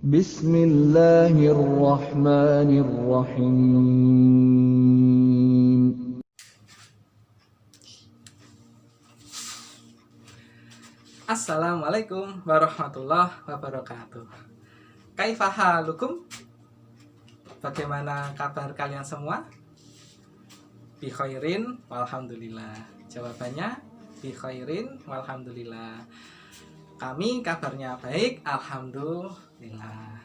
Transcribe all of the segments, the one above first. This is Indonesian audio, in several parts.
Bismillahirrahmanirrahim. Assalamualaikum warahmatullahi wabarakatuh. Kaifa halukum? Bagaimana kabar kalian semua? Bi khairin walhamdulillah. Jawabannya bi khairin walhamdulillah. Kami kabarnya baik, alhamdulillah.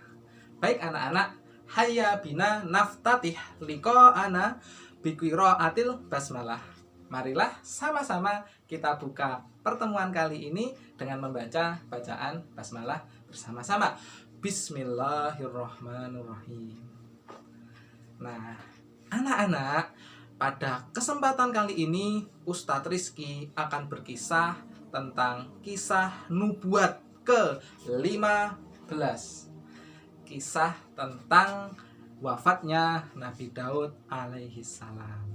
Baik anak-anak, hayya bina naftatih liqa'ana bi qiraatil basmalah. Marilah sama-sama kita buka pertemuan kali ini dengan membaca bacaan basmalah bersama-sama. Bismillahirrahmanirrahim. Nah, anak-anak, pada kesempatan kali ini Ustadz Rizky akan berkisah tentang kisah nubuat ke-15. Kisah tentang wafatnya Nabi Daud alaihi salam.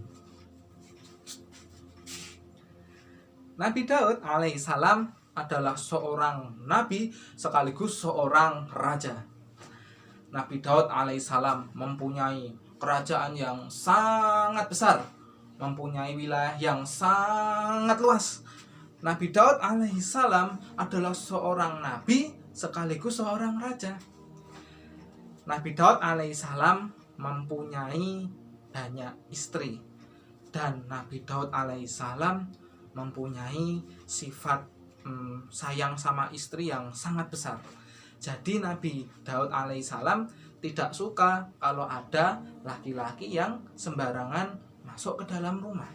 Nabi Daud alaihi salam adalah seorang nabi sekaligus seorang raja. Nabi Daud alaihi salam mempunyai kerajaan yang sangat besar, mempunyai wilayah yang sangat luas. Nabi Daud alaihi salam adalah seorang nabi sekaligus seorang raja. Nabi Daud alaihi salam mempunyai banyak istri, dan Nabi Daud alaihi salam mempunyai sifat sayang sama istri yang sangat besar. Jadi Nabi Daud alaihi salam tidak suka kalau ada laki-laki yang sembarangan masuk ke dalam rumah.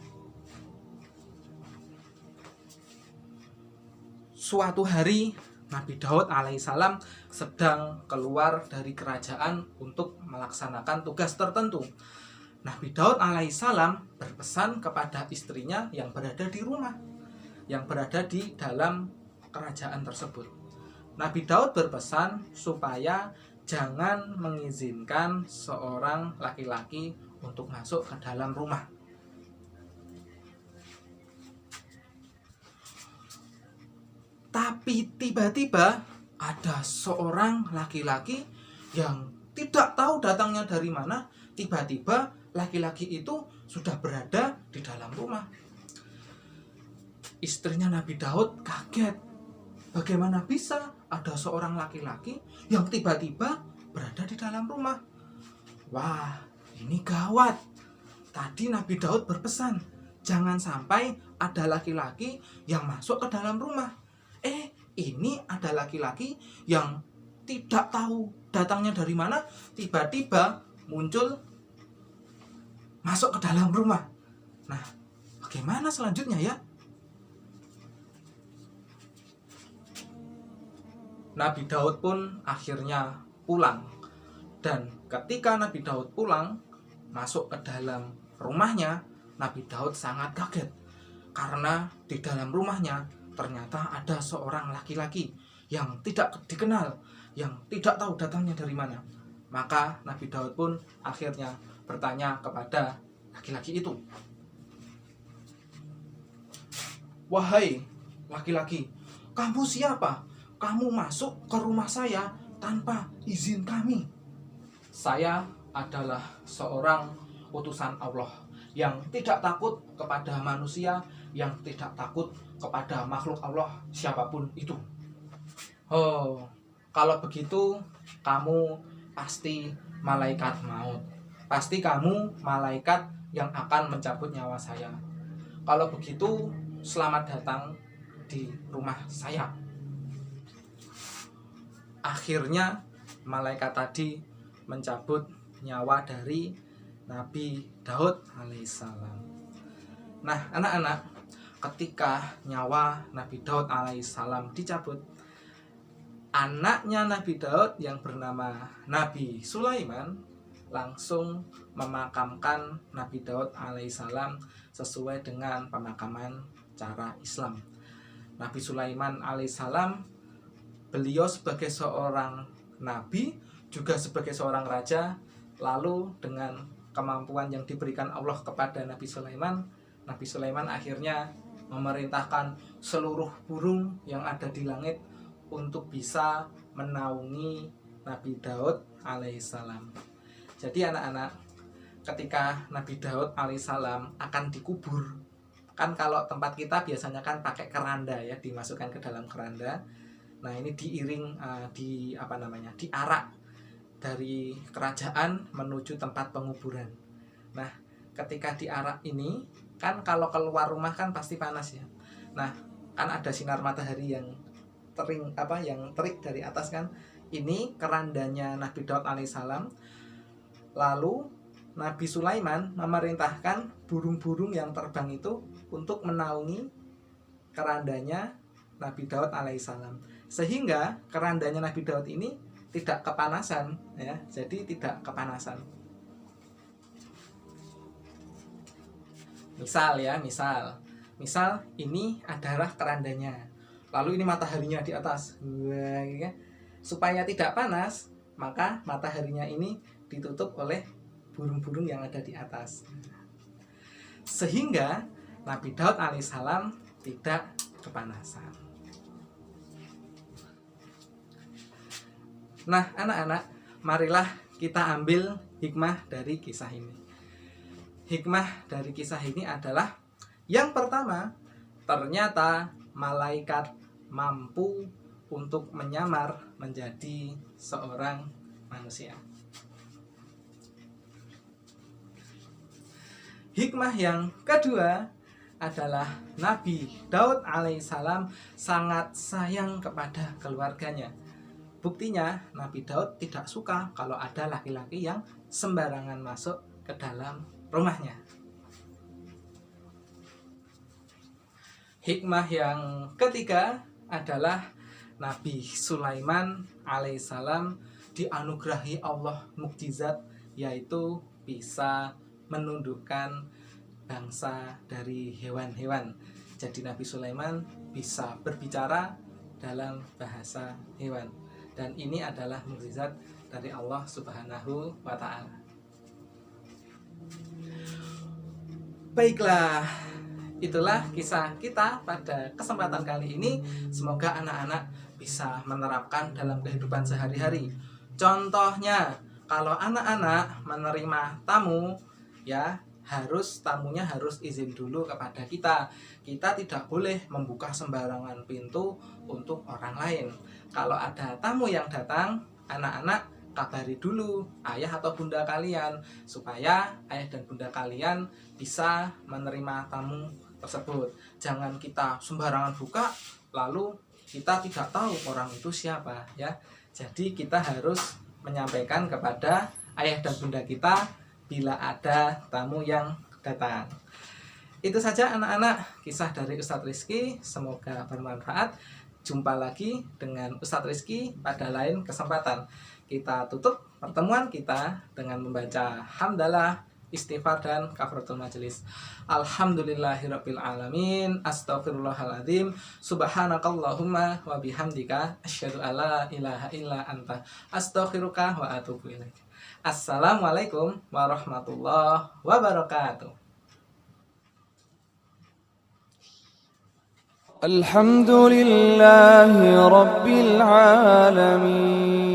Suatu hari Nabi Daud alaihissalam sedang keluar dari kerajaan untuk melaksanakan tugas tertentu. Nabi Daud alaihissalam berpesan kepada istrinya yang berada di rumah, yang berada di dalam kerajaan tersebut. Nabi Daud berpesan supaya jangan mengizinkan seorang laki-laki untuk masuk ke dalam rumah. Tapi tiba-tiba ada seorang laki-laki yang tidak tahu datangnya dari mana. Tiba-tiba laki-laki itu sudah berada di dalam rumah. Istrinya Nabi Daud kaget. Bagaimana bisa ada seorang laki-laki yang tiba-tiba berada di dalam rumah? Wah, ini gawat. Tadi Nabi Daud berpesan, jangan sampai ada laki-laki yang masuk ke dalam rumah. Ini ada laki-laki yang tidak tahu datangnya dari mana, tiba-tiba muncul masuk ke dalam rumah. Nah, bagaimana selanjutnya ya? Nabi Daud pun akhirnya pulang. Dan ketika Nabi Daud pulang, masuk ke dalam rumahnya, Nabi Daud sangat kaget. Karena di dalam rumahnya ternyata ada seorang laki-laki yang tidak dikenal, yang tidak tahu datangnya dari mana. Maka Nabi Daud pun akhirnya bertanya kepada laki-laki itu, "Wahai laki-laki, kamu siapa? Kamu masuk ke rumah saya tanpa izin kami." "Saya adalah seorang utusan Allah yang tidak takut kepada manusia, yang tidak takut kepada makhluk Allah siapapun itu." "Oh, kalau begitu kamu pasti malaikat maut. Pasti kamu malaikat yang akan mencabut nyawa saya. Kalau begitu selamat datang di rumah saya." Akhirnya malaikat tadi mencabut nyawa dari Nabi Daud alaihissalam. Nah, anak-anak, ketika nyawa Nabi Daud alaihissalam dicabut, anaknya Nabi Daud yang bernama Nabi Sulaiman langsung memakamkan Nabi Daud alaihissalam sesuai dengan pemakaman cara Islam. Nabi Sulaiman alaihissalam, beliau sebagai seorang nabi, juga sebagai seorang raja, lalu dengan kemampuan yang diberikan Allah kepada Nabi Sulaiman akhirnya memerintahkan seluruh burung yang ada di langit untuk bisa menaungi Nabi Daud alaihissalam. Jadi anak-anak, ketika Nabi Daud alaihissalam akan dikubur, kan kalau tempat kita biasanya kan pakai keranda ya, dimasukkan ke dalam keranda. Nah ini diiring diarak dari kerajaan menuju tempat penguburan. Nah ketika diarak ini kan kalau keluar rumah kan pasti panas ya. Nah kan ada sinar matahari yang terik dari atas kan. Ini kerandanya Nabi Daud alaihissalam. Lalu Nabi Sulaiman memerintahkan burung-burung yang terbang itu untuk menaungi kerandanya Nabi Daud alaihissalam, sehingga kerandanya Nabi Daud ini tidak kepanasan ya, jadi tidak kepanasan. Misal ini adalah kerandanya, lalu ini mataharinya di atas. Wah, ya. Supaya tidak panas, maka mataharinya ini ditutup oleh burung-burung yang ada di atas, sehingga Nabi Daud alaihissalam tidak kepanasan. Nah anak-anak, marilah kita ambil hikmah dari kisah ini. Hikmah dari kisah ini adalah yang pertama, ternyata malaikat mampu untuk menyamar menjadi seorang manusia. Hikmah yang kedua adalah Nabi Daud alaihissalam sangat sayang kepada keluarganya. Buktinya Nabi Daud tidak suka kalau ada laki-laki yang sembarangan masuk ke dalam rumahnya. Hikmah yang ketiga adalah Nabi Sulaiman alaihissalam dianugerahi Allah mukjizat, yaitu bisa menundukkan bangsa dari hewan-hewan. Jadi Nabi Sulaiman bisa berbicara dalam bahasa hewan, dan ini adalah mukjizat dari Allah Subhanahu wa Ta'ala. Baiklah, itulah kisah kita pada kesempatan kali ini. Semoga anak-anak bisa menerapkan dalam kehidupan sehari-hari. Contohnya, kalau anak-anak menerima tamu, ya tamunya harus izin dulu kepada kita. Kita tidak boleh membuka sembarangan pintu untuk orang lain. Kalau ada tamu yang datang, anak-anak kabari dulu ayah atau bunda kalian, supaya ayah dan bunda kalian bisa menerima tamu tersebut. Jangan kita sembarangan buka, lalu kita tidak tahu orang itu siapa ya. Jadi kita harus menyampaikan kepada ayah dan bunda kita bila ada tamu yang datang. Itu saja anak-anak kisah dari Ustadz Rizky, semoga bermanfaat. Jumpa lagi dengan Ustadz Rizky pada lain kesempatan. Kita tutup pertemuan kita dengan membaca hamdalah, istighfar dan kafaratul majelis. Alhamdulillahirabbil alamin, astaghfirullahaladzim, subhanakallahumma wa bihamdika, asyhadu alla ilaha illa anta, astaghfiruka wa atubu ilaik. Assalamualaikum warahmatullahi wabarakatuh. Alhamdulillahi rabbil alamin.